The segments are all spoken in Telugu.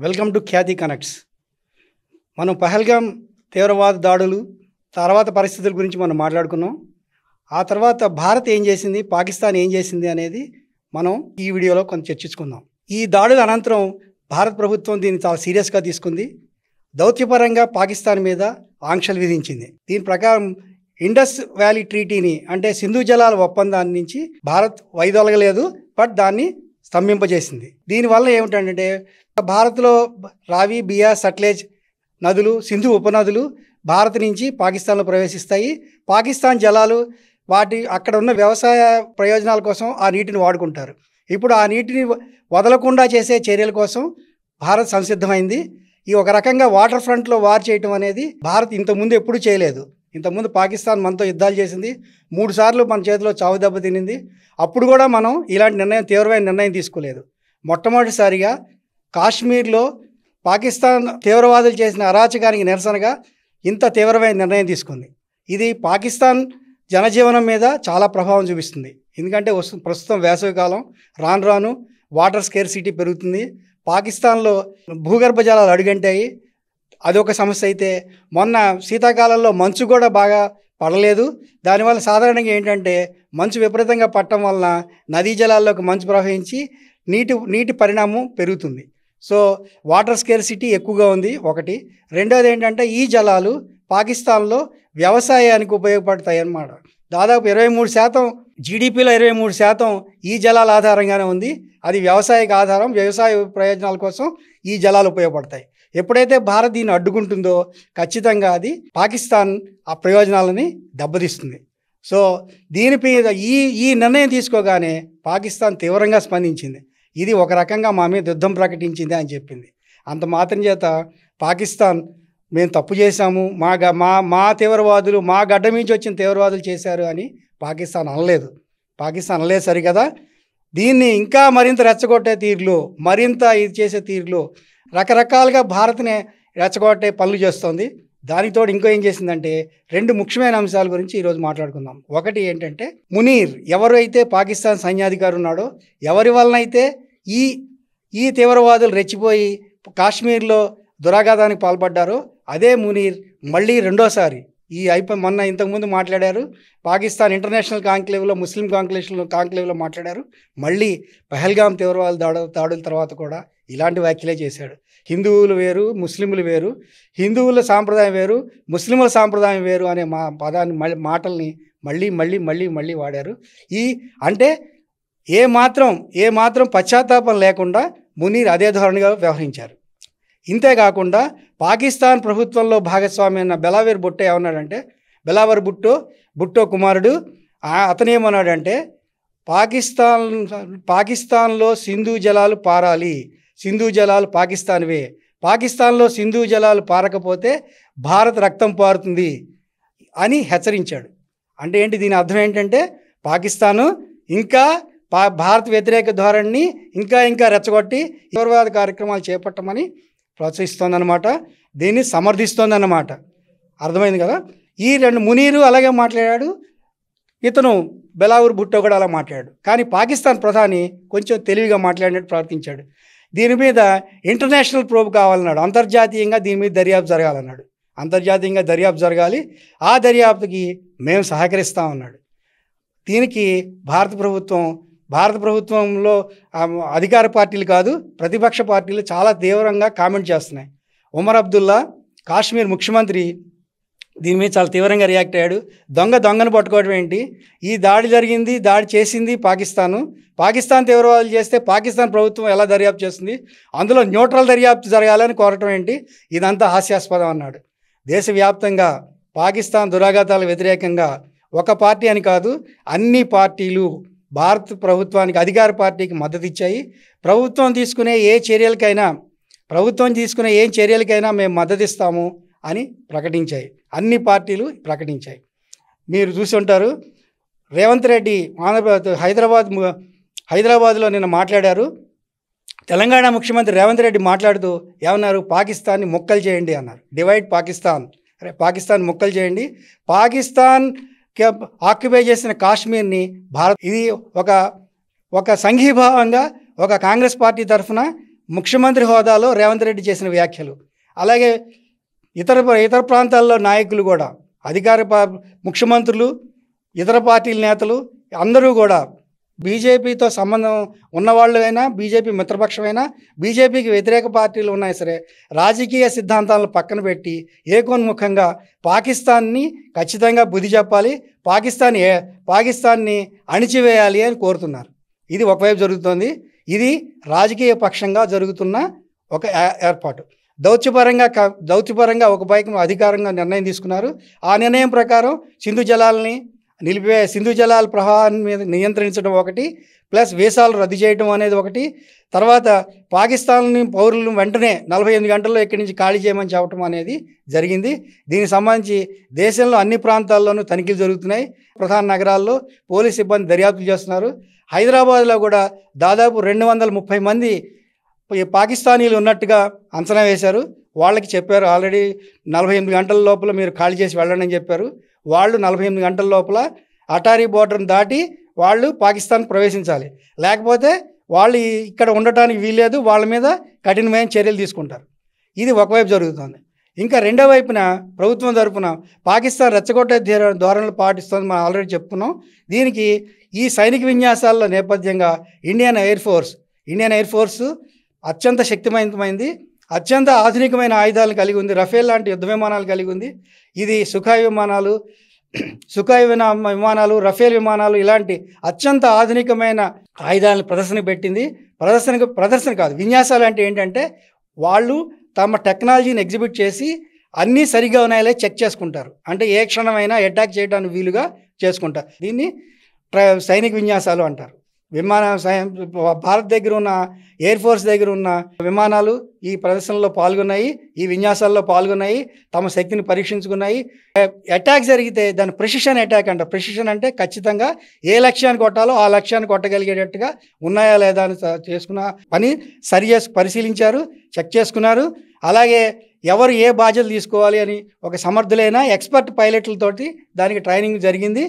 Welcome to Khyati connects. మనం పహల్గామ్ తీవ్రవాద దాడులు తర్వాత పరిస్థితుల గురించి మనం మాట్లాడుకున్నాం. ఆ తర్వాత భారత్ ఏం చేసింది, పాకిస్తాన్ ఏం చేసింది అనేది మనం ఈ వీడియోలో కొంచెం చర్చించుకుందాం. ఈ దాడుల అనంతరం భారత ప్రభుత్వం దీన్ని చాలా సీరియస్గా తీసుకుంది. దౌత్యపరంగా పాకిస్తాన్ మీద ఆంక్షలు విధించింది. దీని ప్రకారం ఇండస్ వ్యాలీ ట్రీటీని అంటే సింధు జలాల ఒప్పందాన్ని నుంచి భారత్ వైదొలగలేదు, బట్ దాన్ని స్తంభింపజేసింది. దీనివల్ల ఏమిటంటే భారత్లో రావి, బియాస్, సట్లెజ్ నదులు, సింధు ఉపనదులు భారత్ నుంచి పాకిస్తాన్లో ప్రవేశిస్తాయి. పాకిస్తాన్ జలాలు అక్కడ ఉన్న వ్యవసాయ ప్రయోజనాల కోసం ఆ నీటిని వాడుకుంటారు. ఇప్పుడు ఆ నీటిని వదలకుండా చేసే చర్యల కోసం భారత్ సంసిద్ధమైంది. ఈ ఒక రకంగా వాటర్ ఫ్రంట్లో వార్ చేయటం అనేది భారత్ ఇంతకుముందు ఎప్పుడూ చేయలేదు. ఇంతకుముందు పాకిస్తాన్ మనతో యుద్ధాలు చేసింది, 3 సార్లు మన చేతిలో చావు దెబ్బ తినింది. అప్పుడు కూడా మనం ఇలాంటి తీవ్రమైన నిర్ణయం తీసుకోలేదు. మొట్టమొదటిసారిగా కాశ్మీర్లో పాకిస్తాన్ తీవ్రవాదులు చేసిన అరాచకానికి నిరసనగా ఇంత తీవ్రమైన నిర్ణయం తీసుకుంది. ఇది పాకిస్తాన్ జనజీవనం మీద చాలా ప్రభావం చూపిస్తుంది. ఎందుకంటే ప్రస్తుతం వేసవికాలం, రాను రాను వాటర్ స్కేర్సిటీ పెరుగుతుంది. పాకిస్తాన్లో భూగర్భ జలాలు అడుగంటాయి, అదొక సమస్య. అయితే మొన్న శీతాకాలంలో మంచు కూడా బాగా పడలేదు. దానివల్ల సాధారణంగా ఏంటంటే మంచు విపరీతంగా పడటం వలన నదీ జలాల్లోకి మంచు ప్రవహించి నీటి పరిణామం పెరుగుతుంది. సో వాటర్ స్కేర్సిటీ ఎక్కువగా ఉంది ఒకటి. రెండోది ఏంటంటే ఈ జలాలు పాకిస్తాన్లో వ్యవసాయానికి ఉపయోగపడతాయి అన్నమాట. దాదాపు 23% జీడిపిలో 23% ఈ జలాల ఆధారంగానే ఉంది. అది వ్యవసాయక ఆధారం, వ్యవసాయ ప్రయోజనాల కోసం ఈ జలాలు ఉపయోగపడతాయి. ఎప్పుడైతే భారత్ దీన్ని అడ్డుకుంటుందో ఖచ్చితంగా అది పాకిస్తాన్ ఆ ప్రయోజనాలని దెబ్బతీస్తుంది. సో దీని మీద ఈ నిర్ణయం తీసుకోగానే పాకిస్తాన్ తీవ్రంగా స్పందించింది. ఇది ఒక రకంగా మా మీద యుద్ధం ప్రకటించింది అని చెప్పింది. అంత మాత్రం చేత పాకిస్తాన్ మేము తప్పు చేశాము, మా తీవ్రవాదులు, మా గడ్డ నుంచి వచ్చిన తీవ్రవాదులు చేశారు అని పాకిస్తాన్ అనలేదు. పాకిస్తాన్ అనలేదు సరికదా. దీన్ని ఇంకా మరింత రెచ్చగొట్టే తీరులో, మరింత ఇది చేసే తీరులో రకరకాలుగా భారత్ని రెచ్చగొట్టే పనులు చేస్తోంది. దానితోడు ఇంకో ఏం చేసిందంటే 2 ముఖ్యమైన అంశాల గురించి ఈరోజు మాట్లాడుకుందాం. ఒకటి ఏంటంటే మునీర్ ఎవరైతే పాకిస్తాన్ సైన్యాధికారి ఉన్నాడో, ఎవరి వలనైతే ఈ తీవ్రవాదులు రెచ్చిపోయి కాశ్మీర్లో దురాఘాతానికి పాల్పడ్డారో అదే మునీర్ మళ్ళీ రెండోసారి మొన్న ఇంతకుముందు మాట్లాడారు. పాకిస్తాన్ ఇంటర్నేషనల్ కాంక్లేవ్లో, ముస్లిం కాంక్లేవ్లో మాట్లాడారు. మళ్ళీ పహల్గామ్ తీవ్రవాద దాడుల తర్వాత కూడా ఇలాంటి వ్యాఖ్యలే చేశాడు. హిందువులు వేరు, ముస్లింలు వేరు, హిందువుల సాంప్రదాయం వేరు, ముస్లింల సాంప్రదాయం వేరు అనే పదాన్ని మాటల్ని మళ్ళీ వాడారు. అంటే ఏ మాత్రం పశ్చాత్తాపం లేకుండా మునీర్ అదే ధోరణిగా వ్యవహరించారు. ఇంతేకాకుండా పాకిస్తాన్ ప్రభుత్వంలో భాగస్వామి అయిన బెలావర్ భుట్టో ఏమన్నాడంటే, బెలావర్ భుట్టో కుమారుడు అతనేమన్నాడంటే పాకిస్తాన్లో సింధు జలాలు పారాలి, సింధు జలాలు పాకిస్తాన్వే, పాకిస్తాన్లో సింధు జలాలు పారకపోతే భారత్ రక్తం పారుతుంది అని హెచ్చరించాడు. అంటే ఏంటి, దీని అర్థం ఏంటంటే పాకిస్తాను ఇంకా భారత్ వ్యతిరేక ధోరణిని ఇంకా రెచ్చగొట్టి తీవ్రవాద కార్యక్రమాలు చేపట్టమని ప్రోత్సహిస్తోందన్నమాట, దీన్ని సమర్థిస్తోందన్నమాట. అర్థమైంది కదా. ఈ 2 మునీరు అలాగే మాట్లాడాడు, ఇతను బెలావర్ భుట్టో కూడా అలా మాట్లాడాడు. కానీ పాకిస్తాన్ ప్రధాని కొంచెం తెలివిగా మాట్లాడినట్టు ప్రవర్తించాడు. దీని మీద ఇంటర్నేషనల్ ప్రోబ్ కావాలన్నాడు, అంతర్జాతీయంగా దీని మీద దర్యాప్తు జరగాలన్నాడు. అంతర్జాతీయంగా దర్యాప్తు జరగాలి, ఆ దర్యాప్తుకి మేము సహకరిస్తామన్నాడు. దీనికి భారత ప్రభుత్వంలో అధికార పార్టీలు కాదు, ప్రతిపక్ష పార్టీలు చాలా తీవ్రంగా కామెంట్ చేస్తున్నాయి. ఉమర్ అబ్దుల్లా కాశ్మీర్ ముఖ్యమంత్రి దీని మీద చాలా తీవ్రంగా రియాక్ట్ అయ్యాడు. దొంగను పట్టుకోవడం ఏంటి, ఈ దాడి చేసింది పాకిస్తాన్ తీవ్రవాదులు చేస్తే పాకిస్తాన్ ప్రభుత్వం ఎలా దర్యాప్తు చేస్తుంది, అందులో న్యూట్రల్ దర్యాప్తు జరగాలని కోరటం ఏంటి, ఇదంతా హాస్యాస్పదం అన్నాడు. దేశవ్యాప్తంగా పాకిస్తాన్ దురాఘాతాల వ్యతిరేకంగా ఒక పార్టీ అని కాదు, అన్ని పార్టీలు భారత ప్రభుత్వానికి, అధికార పార్టీకి మద్దతు ఇచ్చాయి. ప్రభుత్వం తీసుకునే ఏ చర్యలకైనా మేము మద్దతు ఇస్తాము అని ప్రకటించాయి. అన్ని పార్టీలు ప్రకటించాయి. మీరు చూసి ఉంటారు, రేవంత్ రెడ్డి హైదరాబాద్లో నిన్న మాట్లాడారు. తెలంగాణ ముఖ్యమంత్రి రేవంత్ రెడ్డి మాట్లాడుతూ ఏమన్నారు, పాకిస్తాన్ని ముక్కలు చేయండి అన్నారు. డివైడ్ పాకిస్తాన్ ముక్కలు చేయండి, పాకిస్తాన్ ఆక్యుపై చేసిన కాశ్మీర్ని భారత్, ఇది ఒక సంఘీభావంగా ఒక కాంగ్రెస్ పార్టీ తరఫున ముఖ్యమంత్రి హోదాలో రేవంత్ రెడ్డి చేసిన వ్యాఖ్యలు, అలాగే ఇతర ప్రాంతాల్లో నాయకులు కూడా, ముఖ్యమంత్రులు, ఇతర పార్టీల నేతలు అందరూ కూడా బీజేపీతో సంబంధం ఉన్నవాళ్ళైనా, బీజేపీ మిత్రపక్షమైనా, బీజేపీకి వ్యతిరేక పార్టీలు ఉన్నాయి సరే, రాజకీయ సిద్ధాంతాలను పక్కన పెట్టి ఏకోన్ముఖంగా పాకిస్తాన్ని ఖచ్చితంగా బుద్ధి చెప్పాలి, పాకిస్తాన్ని అణిచివేయాలి అని కోరుతున్నారు. ఇది ఒకవైపు జరుగుతోంది. ఇది రాజకీయ పక్షంగా జరుగుతున్న ఒక ఏర్పాటు. దౌత్యపరంగా ఒక పైకి అధికారంగా నిర్ణయం తీసుకున్నారు. ఆ నిర్ణయం ప్రకారం సింధు జలాల ప్రవాహాన్ని మీద నియంత్రించడం ఒకటి, ప్లస్ వీసాలు రద్దు చేయడం అనేది ఒకటి, తర్వాత పాకిస్తాన్ని పౌరులను వెంటనే 48 గంటల్లో ఇక్కడి నుంచి ఖాళీ చేయమని చెప్పడం అనేది జరిగింది. దీనికి సంబంధించి దేశంలో అన్ని ప్రాంతాల్లోనూ తనిఖీలు జరుగుతున్నాయి. ప్రధాన నగరాల్లో పోలీస్ సిబ్బంది దర్యాప్తులు చేస్తున్నారు. హైదరాబాద్లో కూడా దాదాపు 230 మంది పాకిస్తానీలు ఉన్నట్టుగా అంచనా వేశారు. వాళ్ళకి చెప్పారు, ఆల్రెడీ 48 గంటల లోపల మీరు ఖాళీ చేసి వెళ్ళండి అని చెప్పారు. వాళ్ళు 48 గంటల లోపల అటారీ బోర్డర్ని దాటి వాళ్ళు పాకిస్తాన్ ప్రవేశించాలి, లేకపోతే వాళ్ళు ఇక్కడ ఉండటానికి వీల్లేదు, వాళ్ళ మీద కఠినమైన చర్యలు తీసుకుంటారు. ఇది ఒకవైపు జరుగుతుంది. ఇంకా రెండో వైపున ప్రభుత్వం తరపున పాకిస్తాన్ రెచ్చగొట్టే ధోరణులు పాటిస్తుంది, మనం ఆల్రెడీ చెప్పుకున్నాం. దీనికి ఈ సైనిక విన్యాసాల నేపథ్యంగా ఇండియన్ ఎయిర్ ఫోర్స్ అత్యంత శక్తివంతమైంది, అత్యంత ఆధునికమైన ఆయుధాలను కలిగి ఉంది. రఫేల్ లాంటి యుద్ధ విమానాలు కలిగి ఉంది. ఇది సుఖాయ్ విమానాలు, రఫేల్ విమానాలు ఇలాంటి అత్యంత ఆధునికమైన ఆయుధాలను ప్రదర్శనకు పెట్టింది. ప్రదర్శన కాదు, విన్యాసాలు అంటే ఏంటంటే వాళ్ళు తమ టెక్నాలజీని ఎగ్జిబిట్ చేసి అన్నీ సరిగా ఉన్నాయో చెక్ చేసుకుంటారు. అంటే ఏ క్షణమైనా అటాక్ చేయడానికి వీలుగా చేసుకుంటారు. దీన్ని సైనిక విన్యాసాలు అంటారు. భారత్ దగ్గర ఉన్న ఎయిర్ ఫోర్స్ దగ్గర ఉన్న విమానాలు ఈ ప్రదర్శనలో పాల్గొన్నాయి, ఈ విన్యాసాల్లో పాల్గొన్నాయి, తమ శక్తిని పరీక్షించుకున్నాయి. అటాక్ జరిగితే దాన్ని ప్రెసిషన్ అటాక్ అంటారు. ప్రెసిషన్ అంటే ఖచ్చితంగా ఏ లక్ష్యాన్ని కొట్టాలో ఆ లక్ష్యాన్ని కొట్టగలిగేటట్టుగా ఉన్నాయా లేదా అని చేసుకున్న పని పరిశీలించారు, చెక్ చేసుకున్నారు. అలాగే ఎవరు ఏ బాధ్యతలు తీసుకోవాలి అని ఒక సమర్థులైన ఎక్స్పర్ట్ పైలట్లతోటి దానికి ట్రైనింగ్ జరిగింది.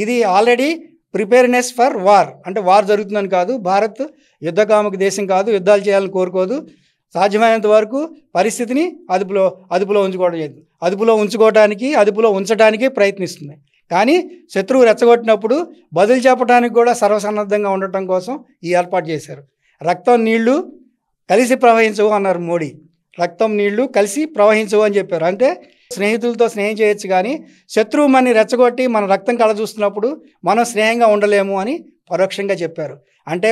ఇది ఆల్రెడీ ప్రిపేర్నెస్ ఫర్ వార్, అంటే వార్ జరుగుతుందని కాదు. భారత్ యుద్ధకాముక దేశం కాదు, యుద్ధాలు చేయాలని కోరుకోదు. సాధ్యమైనంత వరకు పరిస్థితిని అదుపులో ఉంచడానికి ప్రయత్నిస్తుంది. కానీ శత్రువు రెచ్చగొట్టినప్పుడు బదులు చెప్పడానికి కూడా సర్వసన్నద్ధంగా ఉండటం కోసం ఈ ఏర్పాటు చేశారు. రక్తం నీళ్లు కలిసి ప్రవహించవు అన్నారు మోడీ. రక్తం నీళ్లు కలిసి ప్రవహించవు అని చెప్పారు. అంటే స్నేహితులతో స్నేహం చేయొచ్చు, కానీ శత్రువు మనని రెచ్చగొట్టి మన రక్తం కళ చూస్తున్నప్పుడు మనం స్నేహంగా ఉండలేము అని పరోక్షంగా చెప్పారు. అంటే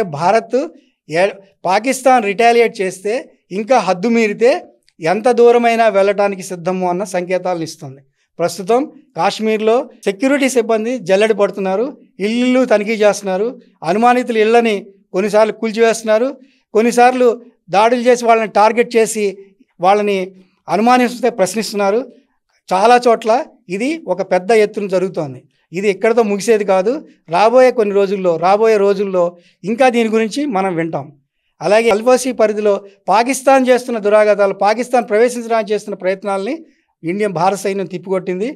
పాకిస్తాన్ రిటాలియేట్ చేస్తే, ఇంకా హద్దు మీరితే ఎంత దూరమైనా వెళ్ళటానికి సిద్ధము అన్న సంకేతాలను ఇస్తుంది. ప్రస్తుతం కాశ్మీర్లో సెక్యూరిటీ సిబ్బంది జల్లెడ పడుతున్నారు, ఇళ్ళు తనిఖీ చేస్తున్నారు. అనుమానితుల ఇళ్ళని కొన్నిసార్లు కూల్చివేస్తున్నారు, కొన్నిసార్లు దాడులు చేసి వాళ్ళని టార్గెట్ చేసి వాళ్ళని అనుమానిస్తే ప్రశ్నిస్తున్నారు. చాలా చోట్ల ఇది ఒక పెద్ద ఎత్తున జరుగుతోంది. ఇది ఇక్కడితో ముగిసేది కాదు. రాబోయే రోజుల్లో ఇంకా దీని గురించి మనం వింటాం. అలాగే అల్ఫోసీ పరిధిలో పాకిస్తాన్ చేస్తున్న దురాఘాతాలు, పాకిస్తాన్ ప్రవేశించడానికి చేస్తున్న ప్రయత్నాలని భారత సైన్యం తిప్పికొట్టింది.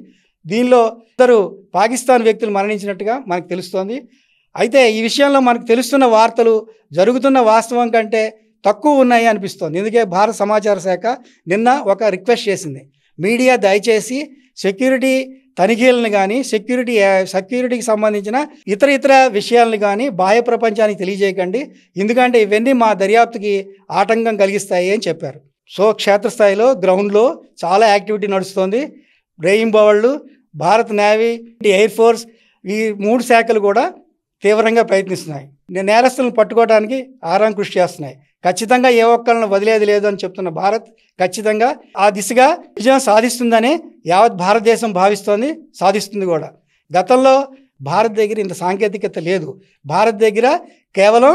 దీనిలో 2 పాకిస్తాన్ వ్యక్తులు మరణించినట్టుగా మనకు తెలుస్తోంది. అయితే ఈ విషయంలో మనకు తెలుస్తున్న వార్తలు జరుగుతున్న వాస్తవం కంటే తక్కువ ఉన్నాయి అనిపిస్తోంది. ఎందుకే భారత సమాచార శాఖ నిన్న ఒక రిక్వెస్ట్ చేసింది, మీడియా దయచేసి సెక్యూరిటీ తనిఖీలను కానీ సెక్యూరిటీకి సంబంధించిన ఇతర విషయాలను కానీ బాహ్య ప్రపంచానికి తెలియజేయకండి, ఎందుకంటే ఇవన్నీ మా దర్యాప్తుకి ఆటంకం కలిగిస్తాయి అని చెప్పారు. సో క్షేత్రస్థాయిలో గ్రౌండ్లో చాలా యాక్టివిటీ నడుస్తోంది. రేయింబవళ్ళు, భారత్ నేవీ, ఎయిర్ ఫోర్స్, ఈ 3 శాఖలు కూడా తీవ్రంగా ప్రయత్నిస్తున్నాయి. నేరస్తులను పట్టుకోవడానికి ఆరాం కృషి చేస్తున్నాయి. ఖచ్చితంగా ఏ ఒక్కళ్ళను వదిలేది లేదు అని చెప్తున్న భారత్ ఖచ్చితంగా ఆ దిశగా విజయం సాధిస్తుందని యావత్ భారతదేశం భావిస్తోంది, సాధిస్తుంది కూడా. గతంలో భారత్ దగ్గర ఇంత సాంకేతికత లేదు. భారత్ దగ్గర కేవలం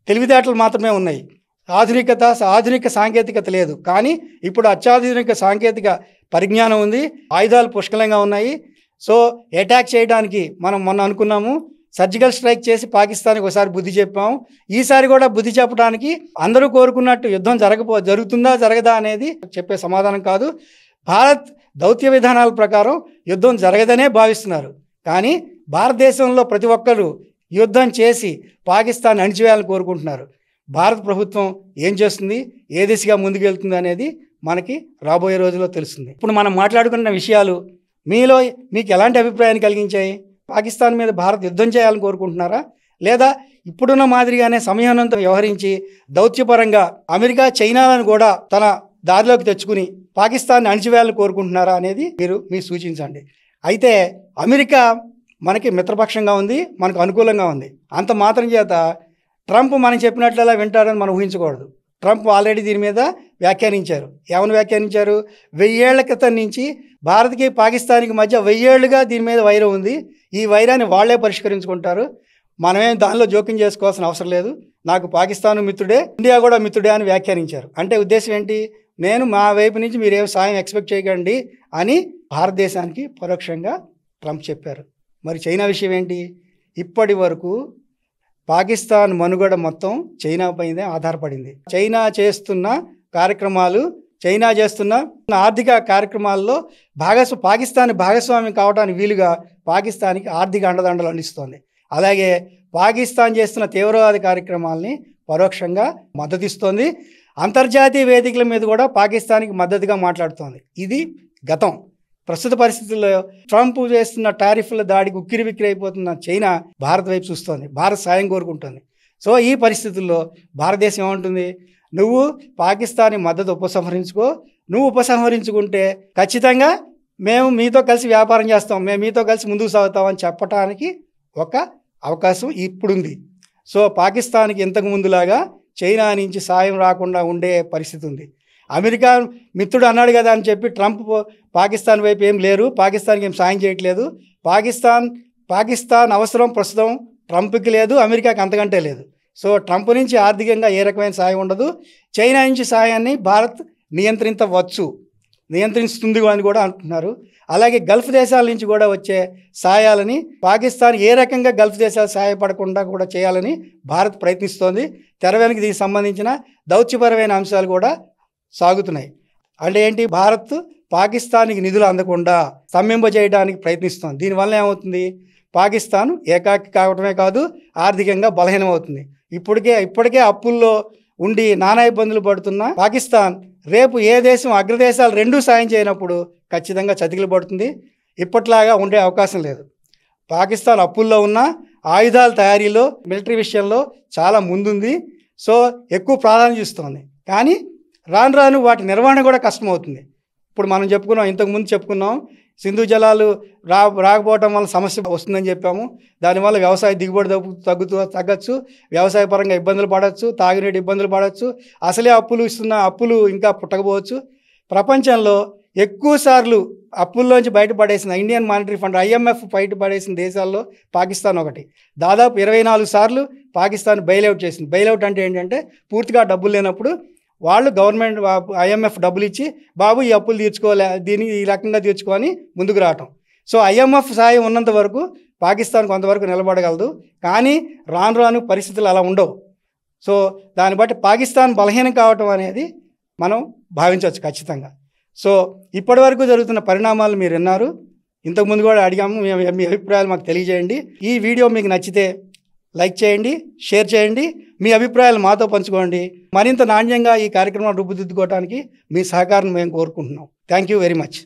తెలివితేటలు మాత్రమే ఉన్నాయి, ఆధునిక సాంకేతికత లేదు. కానీ ఇప్పుడు అత్యాధునిక సాంకేతిక పరిజ్ఞానం ఉంది, ఆయుధాలు పుష్కలంగా ఉన్నాయి. సో అటాక్ చేయడానికి మనం మొన్న అనుకున్నాము, సర్జికల్ స్ట్రైక్ చేసి పాకిస్తాన్కి ఒకసారి బుద్ధి చెప్పాము. ఈసారి కూడా బుద్ధి చెప్పడానికి అందరూ కోరుకున్నట్టు యుద్ధం జరుగుతుందా జరగదా అనేది చెప్పే సమాధానం కాదు. భారత్ దౌత్య విధానాల ప్రకారం యుద్ధం జరగదనే భావిస్తున్నారు. కానీ భారతదేశంలో ప్రతి ఒక్కరూ యుద్ధం చేసి పాకిస్తాన్ అణిచివేయాలని కోరుకుంటున్నారు. భారత ప్రభుత్వం ఏం చేస్తుంది, ఏ దిశగా ముందుకెళ్తుంది అనేది మనకి రాబోయే రోజుల్లో తెలుస్తుంది. ఇప్పుడు మనం మాట్లాడుకున్న విషయాలు మీలో మీకు ఎలాంటి అభిప్రాయాన్ని కలిగించాయి? పాకిస్తాన్ మీద భారత్ యుద్ధం చేయాలని కోరుకుంటున్నారా, లేదా ఇప్పుడున్న మాదిరిగానే సమయానంతో వ్యవహరించి దౌత్యపరంగా అమెరికా చైనాలను కూడా తన దారిలోకి తెచ్చుకుని పాకిస్తాన్ని అణిచివేయాలని కోరుకుంటున్నారా అనేది మీరు సూచించండి. అయితే అమెరికా మనకి మిత్రపక్షంగా ఉంది, మనకు అనుకూలంగా ఉంది. అంత మాత్రం చేత ట్రంప్ మనం చెప్పినట్లలా వింటారని మనం ఊహించకూడదు. ట్రంప్ ఆల్రెడీ దీని మీద వ్యాఖ్యానించారు. ఏమని వ్యాఖ్యానించారు? 1000 ఏళ్ల క్రితం నుంచి భారత్కి పాకిస్తాన్కి మధ్య 1000 ఏళ్లుగా దీని మీద వైరం ఉంది, ఈ వైరాన్ని వాళ్లే పరిష్కరించుకుంటారు, మనమేం దానిలో జోక్యం చేసుకోవాల్సిన అవసరం లేదు, నాకు పాకిస్తాన్ మిత్రుడే, ఇండియా కూడా మిత్రుడే అని వ్యాఖ్యానించారు. అంటే ఉద్దేశం ఏంటి? నేను మా వైపు నుంచి మీరేం సాయం ఎక్స్పెక్ట్ చేయకండి అని భారతదేశానికి పరోక్షంగా ట్రంప్ చెప్పారు. మరి చైనా విషయం ఏంటి? ఇప్పటి వరకు పాకిస్తాన్ మనుగడ మొత్తం చైనా పైనే ఆధారపడింది. చైనా చేస్తున్న కార్యక్రమాలు, చైనా చేస్తున్న ఆర్థిక కార్యక్రమాల్లో పాకిస్తాన్ భాగస్వామ్యం కావడానికి వీలుగా పాకిస్తాన్కి ఆర్థిక అండదండలు అందిస్తోంది. అలాగే పాకిస్తాన్ చేస్తున్న తీవ్రవాద కార్యక్రమాలని పరోక్షంగా మద్దతిస్తోంది. అంతర్జాతీయ వేదికల మీద కూడా పాకిస్తాన్కి మద్దతుగా మాట్లాడుతోంది. ఇది గతం. ప్రస్తుత పరిస్థితుల్లో ట్రంప్ చేస్తున్న టారిఫ్ల దాడికి ఉక్కిరిబిక్కిరి అయిపోతున్న చైనా భారత్ వైపు చూస్తోంది, భారత్ సాయం కోరుకుంటుంది. సో ఈ పరిస్థితుల్లో భారతదేశం ఏమంటుంది? నువ్వు పాకిస్తాన్ మద్దతు ఉపసంహరించుకో, నువ్వు ఉపసంహరించుకుంటే ఖచ్చితంగా మేము మీతో కలిసి వ్యాపారం చేస్తాం, మేము మీతో కలిసి ముందుకు సాగుతామని చెప్పడానికి ఒక అవకాశం ఇప్పుడుంది. సో పాకిస్తాన్కి ఇంతకు ముందులాగా చైనా నుంచి సాయం రాకుండా ఉండే పరిస్థితి ఉంది. అమెరికా మిత్రుడు అన్నాడు కదా అని చెప్పి ట్రంప్ పాకిస్తాన్ వైపు ఏం లేరు, పాకిస్తాన్కి ఏం సాయం చేయట్లేదు. పాకిస్తాన్ అవసరం ప్రస్తుతం ట్రంప్కి లేదు, అమెరికాకి అంతకంటే లేదు. సో ట్రంప్ నుంచి ఆర్థికంగా ఏ రకమైన సాయం ఉండదు. చైనా నుంచి సాయాన్ని భారత్ నియంత్రిస్తుంది అని కూడా అంటున్నారు. అలాగే గల్ఫ్ దేశాల నుంచి కూడా వచ్చే సాయాలని పాకిస్తాన్ ఏ రకంగా గల్ఫ్ దేశాలు సహాయపడకుండా కూడా చేయాలని భారత్ ప్రయత్నిస్తోంది. తెర వెనుక దీనికి సంబంధించిన దౌత్యపరమైన అంశాలు కూడా సాగుతున్నాయి. అంటే ఏంటి? భారత్ పాకిస్తాన్కి నిధులు అందకుండా స్తంభింపజేయడానికి ప్రయత్నిస్తోంది. దీనివల్ల ఏమవుతుంది? పాకిస్తాన్ ఏకాకి కావటమే కాదు, ఆర్థికంగా బలహీనమవుతుంది. ఇప్పటికే అప్పుల్లో ఉండి నానా ఇబ్బందులు పడుతున్న పాకిస్తాన్ రేపు ఏ దేశం అగ్రదేశాలు రెండూ సాయం చేయనప్పుడు ఖచ్చితంగా చతికిలు పడుతుంది. ఇప్పట్లాగా ఉండే అవకాశం లేదు. పాకిస్తాన్ అప్పుల్లో ఉన్న ఆయుధాల తయారీలో, మిలిటరీ విషయంలో చాలా ముందుంది. సో ఎక్కువ ప్రాధాన్యత ఇస్తోంది. కానీ రాను రాను వాటి నిర్వహణ కూడా కష్టమవుతుంది. ఇప్పుడు మనం ఇంతకుముందు చెప్పుకున్నాం సింధు జలాలు రాకపోవటం వల్ల సమస్య వస్తుందని చెప్పాము. దానివల్ల వ్యవసాయ దిగుబడి తగ్గచ్చు, వ్యవసాయ పరంగా ఇబ్బందులు పడవచ్చు, తాగునీటి ఇబ్బందులు పడవచ్చు, అసలే అప్పులు ఇంకా పుట్టకపోవచ్చు. ప్రపంచంలో ఎక్కువసార్లు అప్పుల్లోంచి బయటపడేసిన ఇండియన్ మానిటరీ ఫండ్ IMF బయటపడేసిన దేశాల్లో పాకిస్తాన్ ఒకటి. దాదాపు 24 సార్లు పాకిస్తాన్ బెయిల్అవుట్ చేసింది. బెయిల్అవుట్ అంటే ఏంటంటే పూర్తిగా డబ్బులు లేనప్పుడు వాళ్ళు గవర్నమెంట్ IMF డబ్బులు ఇచ్చి బాబు ఈ అప్పులు తీర్చుకోలే, దీన్ని ఈ రకంగా తీర్చుకొని ముందుకు రావటం. సో IMF సాయం ఉన్నంత వరకు పాకిస్తాన్ కొంతవరకు నిలబడగలదు. కానీ రాను రాను పరిస్థితులు అలా ఉండవు. సో దాన్ని బట్టి పాకిస్తాన్ బలహీనం కావటం అనేది మనం భావించవచ్చు ఖచ్చితంగా. సో ఇప్పటి వరకు జరుగుతున్న పరిణామాలు మీరు విన్నారు. ఇంతకుముందు కూడా అడిగాము, మీ అభిప్రాయాలు మాకు తెలియజేయండి. ఈ వీడియో మీకు నచ్చితే లైక్ చేయండి, షేర్ చేయండి, మీ అభిప్రాయాలు మాతో పంచుకోండి. మరింత నాణ్యంగా ఈ కార్యక్రమాన్ని రూపుదిద్దుకోవడానికి మీ సహకారం మేము కోరుకుంటున్నాం. Thank you very much.